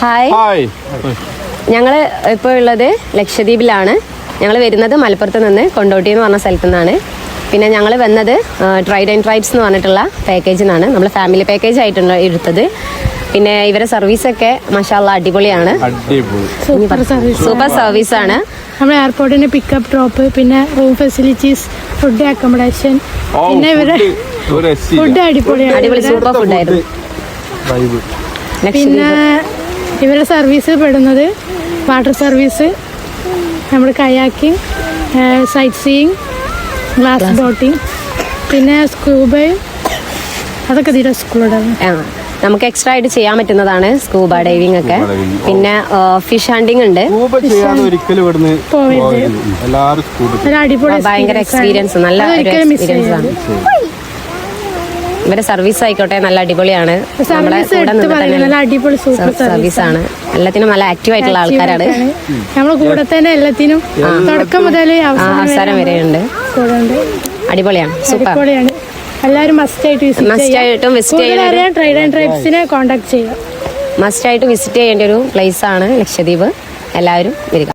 Hi, ഞങ്ങൾ ഇപ്പോൾ ഉള്ളത് ലക്ഷദ്വീപിലാണ്. ഞങ്ങൾ വരുന്നത് മലപ്പുറത്ത് നിന്ന് കൊണ്ടോട്ടി എന്ന് പറഞ്ഞ സ്ഥലത്തു നിന്നാണ്. പിന്നെ ഞങ്ങൾ വന്നത് ട്രൈഡ് ആൻഡ് ട്രൈബ്സ് എന്ന് പറഞ്ഞിട്ടുള്ള പാക്കേജിൽ നിന്നാണ്. നമ്മൾ ഫാമിലി പാക്കേജ് ആയിട്ടാണ് എടുത്തത്. പിന്നെ ഇവരെ സർവീസൊക്കെ മാഷാഅല്ലാഹ് അടിപൊളിയാണ്. സൂപ്പർ സർവീസാണ്. നമ്മുടെ എയർപോർട്ടിന് പിക്കപ്പ് ഡ്രോപ്പ്, പിന്നെ റൂം ഫെസിലിറ്റീസ്, ഫുഡ് അക്കോമഡേഷൻ, പിന്നെ ഇവരെ ഫുഡ് അടിപൊളി സൂപ്പർ ഫുഡായിരുന്നു. പിന്നെ ഇവരെ സർവീസ് പെടുന്നത് വാട്ടർ സർവീസ്, നമ്മുടെ kayaking, sightseeing, glass boating, പിന്നെ സ്കൂബയും അതൊക്കെ തീരെ സ്കൂളുടെ നമുക്ക് എക്സ്ട്രാ ആയിട്ട് ചെയ്യാൻ പറ്റുന്നതാണ് സ്കൂബ ഡൈവിംഗ് ഒക്കെ. പിന്നെ ഫിഷ് ഹണ്ടിങ് ഉണ്ട്. ഭയങ്കര എക്സ്പീരിയൻസ്, നല്ല എക്സ്പീരിയൻസ് ആണ്. ഇവരെ സർവീസ് ആയിക്കോട്ടെ നല്ല അടിപൊളിയാണ്. നമ്മളെ കൂടെ സർവീസാണ്. എല്ലാത്തിനും നല്ല ആക്റ്റീവ് ആയിട്ടുള്ള ആൾക്കാരാണ്. നമ്മളെ കൂടെ തന്നെ എല്ലാത്തിനും തുടക്കം മുതൽ അവസാനം വരെയുണ്ട്. അടിപൊളിയാണ്, സൂപ്പർ. എല്ലാവരും മസ്റ്റായിട്ടും വിസിറ്റ് ചെയ്യാൻ ട്രൈഡ് ആൻഡ് ട്രൈബ്സിനെ കോൺടാക്ട് ചെയ്യുക. മസ്റ്റായിട്ട് വിസിറ്റ് ചെയ്യേണ്ട ഒരു പ്ലേസ് ആണ് ലക്ഷദ്വീപ്. എല്ലാവരും വരിക.